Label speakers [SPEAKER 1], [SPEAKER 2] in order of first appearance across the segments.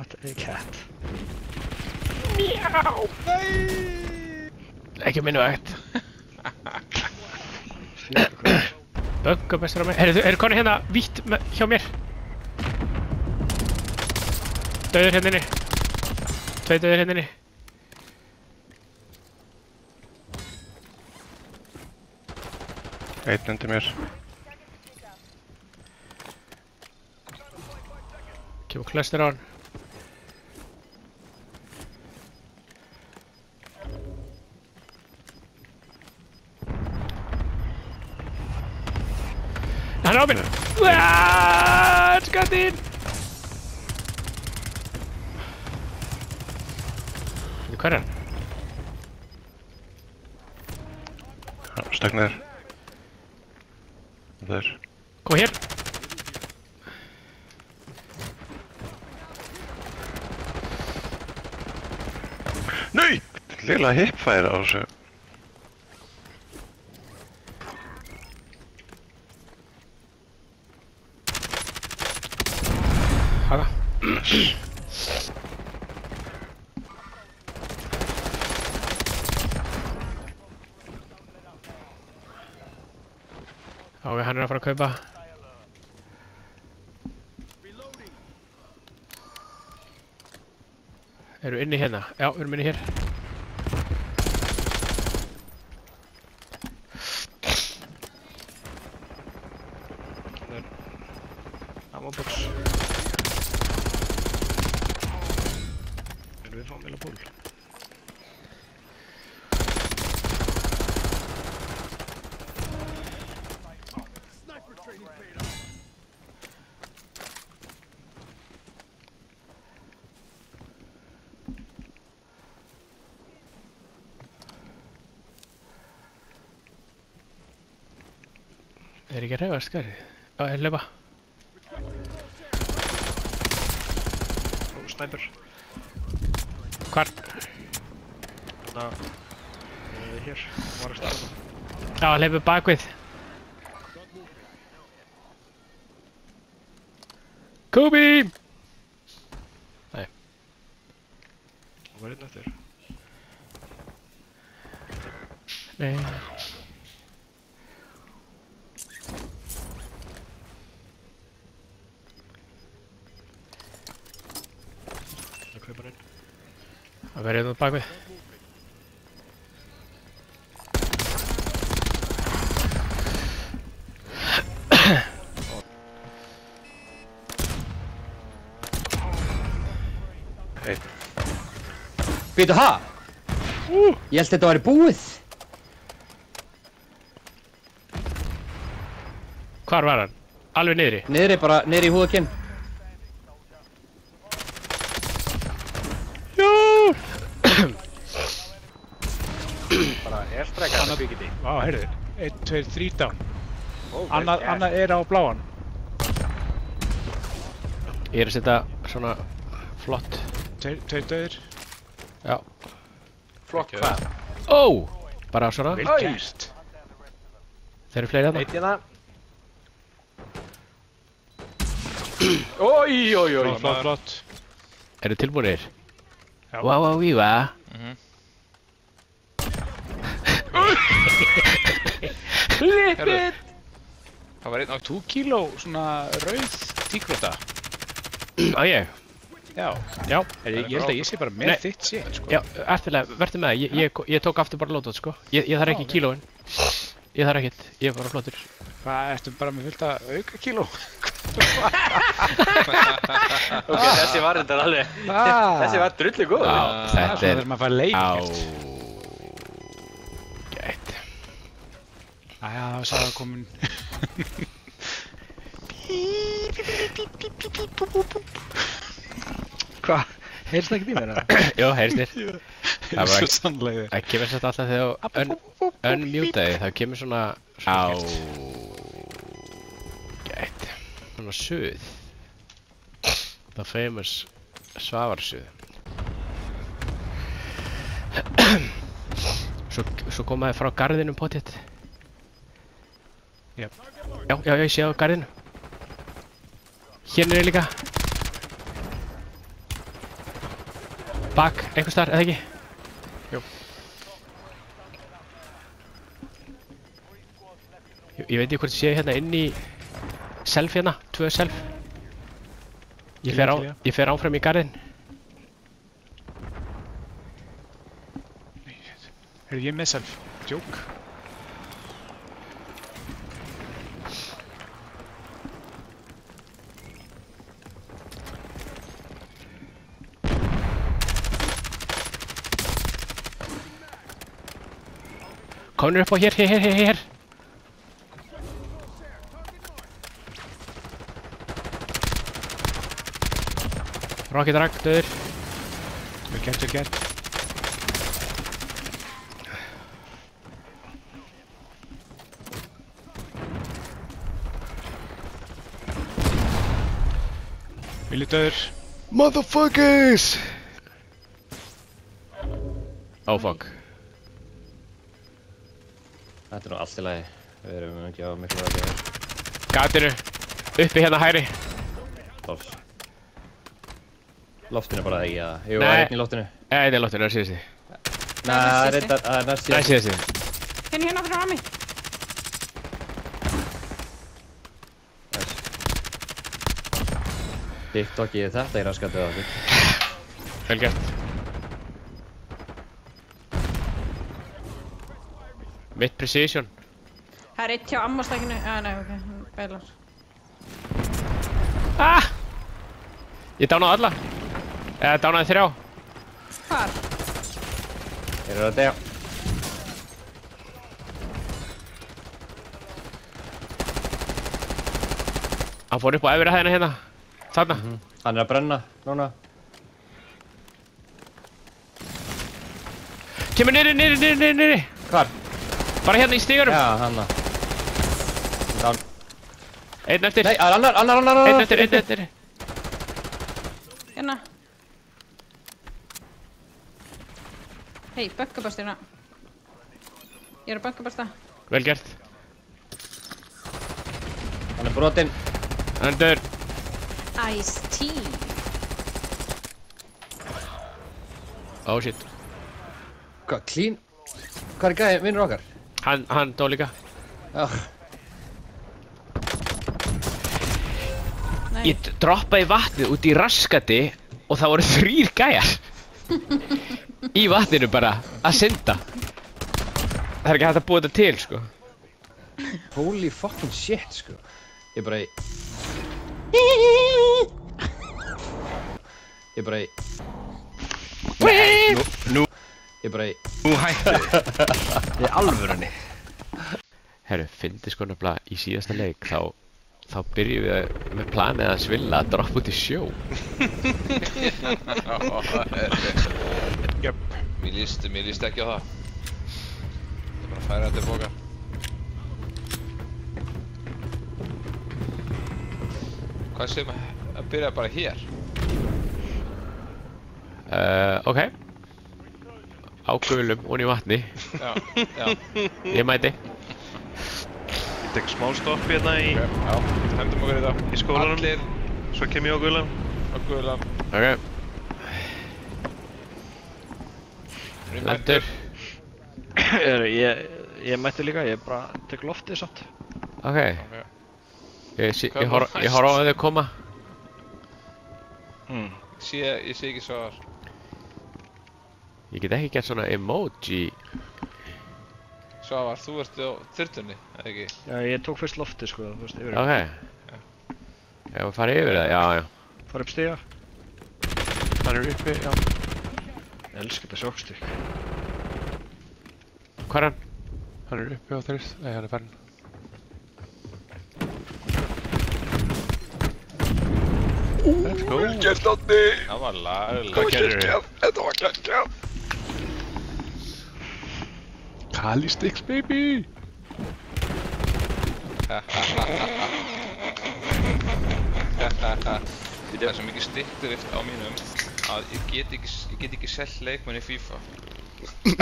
[SPEAKER 1] What a cat.
[SPEAKER 2] Mjá! Nei!
[SPEAKER 3] Ekki minnu ægt. Bögga bestur á mig. Eru konu hérna vítt hjá mér? Dauður hérna inni. Tvei dauður hérna inni.
[SPEAKER 4] Einn undir mér.
[SPEAKER 3] Kemur klöstur á hann. Hann er á mér! Skatinn! Hvað er hann?
[SPEAKER 4] Stökk niður. Það er.
[SPEAKER 3] Koma hér!
[SPEAKER 4] Nei! Lilla hipfæri á þessu.
[SPEAKER 3] Haga. Ok, hann er að fara að kaupa. Eru inni hérna? Já, við erum inni hér.
[SPEAKER 1] Það er ammobox. Erum við fáum meila búl?
[SPEAKER 3] Er ekki að reyfast, hvað er þið? Já, ég hlaupa.
[SPEAKER 1] Ó, snæpur.
[SPEAKER 3] Hvar?
[SPEAKER 1] Hérna... hér. Var að staða.
[SPEAKER 3] Já, hlaupa bakvið. Kobe! Nei.
[SPEAKER 1] Og var einn eftir.
[SPEAKER 3] Nei.
[SPEAKER 1] Það kaupar inn.
[SPEAKER 3] Það verður hérna bakvið.
[SPEAKER 4] Einn.
[SPEAKER 5] Býtu, ha? Ég held þetta væri búið.
[SPEAKER 3] Hvar var hann? Alveg niðri.
[SPEAKER 5] Niðri í húðakinn.
[SPEAKER 2] Bara airstrike að byggja
[SPEAKER 1] Vá, heyrðu. 1, 2, 3 down. Annað er á bláan.
[SPEAKER 3] Ég er að setja svona flott.
[SPEAKER 1] Tveir döðir.
[SPEAKER 3] Já.
[SPEAKER 2] Flott hvað?
[SPEAKER 3] Ó! Bara svona.
[SPEAKER 1] Vel gert.
[SPEAKER 3] Þeir eru fleiri þarna.
[SPEAKER 2] Eitt hérna. Oj.
[SPEAKER 1] Flott.
[SPEAKER 3] Eru tilbúinir?
[SPEAKER 1] Já.
[SPEAKER 3] Vá, víva.
[SPEAKER 1] Herru. Það var einn á 2 kíló svona rauð tíkrota.
[SPEAKER 3] Á ég?
[SPEAKER 1] Já.
[SPEAKER 3] Já.
[SPEAKER 1] Ég held að ég sé bara með þitt séð, sko.
[SPEAKER 3] Já, eftirlega, verður með það. Ég tók aftur bara lótot, sko. Ég þarf ekki kílóin. Ég þarf ekkert. Ég er bara flottur.
[SPEAKER 1] Hvað, ertu bara með fullt að auka kíló?
[SPEAKER 2] Ok, þessi var reyndar alveg. Þessi var drullu góð.
[SPEAKER 3] Þetta er
[SPEAKER 1] þess að maður fær leikert.
[SPEAKER 3] Gætt.
[SPEAKER 1] Æja, það var sagði að komin. Hvað? Heyrst það ekki í mér, eða?
[SPEAKER 3] Jó, heyrst þér.
[SPEAKER 1] Það var svo sannlega.
[SPEAKER 3] Það kemur svolítið alltaf þegar þú unmutaði, það kemur svona gætt. Svona suð. The famous svavarsuð. Svo komaði frá garðinum pottétt.
[SPEAKER 1] Jep.
[SPEAKER 3] Já, ég sé á garðinu. Hérna er ég líka. Bak, einhvers staðar, eða ekki?
[SPEAKER 1] Jú.
[SPEAKER 3] Ég veit ekki hvort ég sé hérna inn í self hérna, 2 self. Ég fer áfram í garðinn.
[SPEAKER 1] Heyrðu, ég með self. Joke.
[SPEAKER 3] Komnir upp á hér. Rocket Rag, döður.
[SPEAKER 1] Vel gert. Villi döður.
[SPEAKER 3] Motherfuckers! Oh fuck.
[SPEAKER 5] Þetta nú allt í lagi. Við erum ekki á miklu að gera.
[SPEAKER 3] Gatinu. Uppi hérna hægri.
[SPEAKER 5] Loft. Loftinu bara ekki, eða? Jú, það einn í loftinu.
[SPEAKER 3] Einn í loftinu, það er síðasti.
[SPEAKER 5] Nei, það er næst síðasti.
[SPEAKER 3] Það er síðasti.
[SPEAKER 6] Hérna fyrir á mig.
[SPEAKER 5] TikTokið þetta er raskatið á okkur.
[SPEAKER 3] Vel gert. Mitt precision.
[SPEAKER 6] Það er eitt hjá ammastækinu. Nei, ok, hann beilar.
[SPEAKER 3] Ah! Ég dánaði alla. Eða dánaði 3.
[SPEAKER 6] Hvar?
[SPEAKER 5] Þeir eru að deyja.
[SPEAKER 3] Hann fór upp á efri hæðina hérna. Þarna.
[SPEAKER 5] Hann er að brenna, núna.
[SPEAKER 3] Kemur niðri.
[SPEAKER 5] Hvar?
[SPEAKER 3] Bara hérna í stígarum.
[SPEAKER 5] Já, hanna. Down.
[SPEAKER 3] Einn eftir.
[SPEAKER 5] Nei, annar.
[SPEAKER 3] Einn eftir.
[SPEAKER 6] Hérna. Hei, böggabast hérna. Ég er að böggabasta.
[SPEAKER 3] Vel gert.
[SPEAKER 5] Hann er brotinn.
[SPEAKER 3] Hann er döður.
[SPEAKER 6] Ice tea.
[SPEAKER 3] Oh shit.
[SPEAKER 5] Hvað, clean? Hvað er gæði, vinnur okkar?
[SPEAKER 3] Hann dó líka.
[SPEAKER 5] Já.
[SPEAKER 6] Nei.
[SPEAKER 3] Ég droppaði vatnið út í raskati og það voru 3 gæjar. Í vatninu bara að synda. Það er ekki hægt að búa þetta til, sko.
[SPEAKER 5] Holy fucking shit, sko. Ég bara í... Ég bara í...
[SPEAKER 4] Nú hætti. Í alvörunni.
[SPEAKER 3] Herru, fyndi sko nefnilega í síðasta leik, þá byrjum við með planið að svilla að droppa út í sjó.
[SPEAKER 1] Jöp.
[SPEAKER 2] Mér líst ekki á það. Það er bara að færa þetta í bókar. Hvað sem að byrja bara hér?
[SPEAKER 3] Ok. Á gulum, og í vatni.
[SPEAKER 2] Já.
[SPEAKER 3] Ég mæti.
[SPEAKER 4] Ég tek smá stopp hérna í
[SPEAKER 2] Hendum okkur í það.
[SPEAKER 4] Í skólanum.
[SPEAKER 2] Allir
[SPEAKER 4] Svo kem ég á gulan.
[SPEAKER 2] á guðlan.
[SPEAKER 3] Ok. Lendur.
[SPEAKER 4] Ég mætti líka, ég bara tek loftið samt.
[SPEAKER 3] Ok. Ég horf á þau koma.
[SPEAKER 2] Ég sé ekki svo.
[SPEAKER 3] Ég get ekki gert svona emoji.
[SPEAKER 2] Svavar, þú ert á þyrlunni, eða ekki?
[SPEAKER 4] Já, ég tók fyrst loftið sko, þú veist, yfir.
[SPEAKER 3] Ok. Ég var að fara yfir það, já.
[SPEAKER 4] Fara upp stiga.
[SPEAKER 1] Hann er uppi, já.
[SPEAKER 4] Ég elska þetta sjokkstykk.
[SPEAKER 3] Hvar er hann?
[SPEAKER 1] Hann er uppi á þyrst. Nei, hann er farin. Let's go. Vel gert, Átni.
[SPEAKER 2] Það var laglega.
[SPEAKER 1] Hvað gerir þið? Þetta var geggjað. Kali sticks, baby.
[SPEAKER 2] Það er svo mikið stikkdrift á mínum að ég get ekki selt leikmenn í FIFA. Ég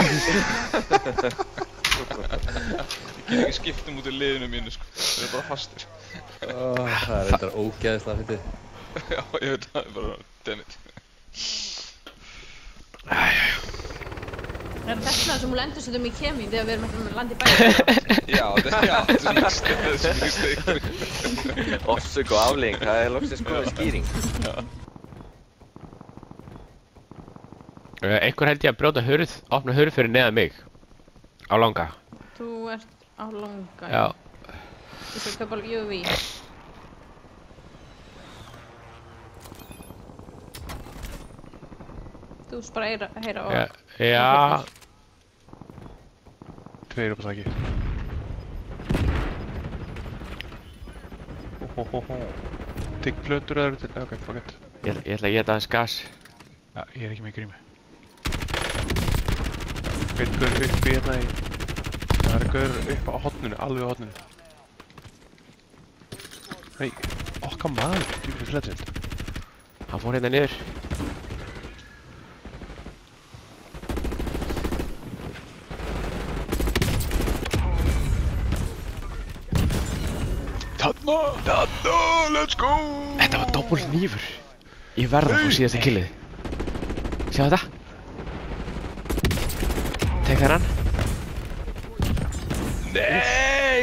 [SPEAKER 2] get ekki skipt út í liðinu mínu sko, þeir eru bara fastir.
[SPEAKER 5] Það er reyndar ógeðslega fyndið.
[SPEAKER 2] Já, ég veit það, það er bara dammit.
[SPEAKER 6] Er þetta sem hún lendur svo í kemi þegar við erum ekki með landi bæði?
[SPEAKER 2] Já, þetta er smíst.
[SPEAKER 7] Orsök og aflegging, það er loksins góð skýring.
[SPEAKER 3] Einhver held ég að brjóta hurð, opna hurð fyrir neðan mig. Á langa.
[SPEAKER 6] Þú ert á langa.
[SPEAKER 3] Já.
[SPEAKER 6] Ég skal köpa UV. Þú veist bara heyra og...
[SPEAKER 3] Já.
[SPEAKER 4] Tveir upp á þakki. Tigg plötur eða eru til... Ok, fuck it.
[SPEAKER 3] Ég ætla að geta aðeins gas.
[SPEAKER 1] Já, ég er ekki með grímu.
[SPEAKER 4] Einn gaur upp í hérna í... Það er gaur upp á hotninu, alveg á hotninu. Nei, okkar maður, djúfis legend.
[SPEAKER 3] Hann fór hérna niður.
[SPEAKER 4] Þarna, let's go!
[SPEAKER 3] Þetta var doppul hnífur. Ég verð að fá síðasta killið. Sjá þetta? Tek þær hann.
[SPEAKER 4] Nei,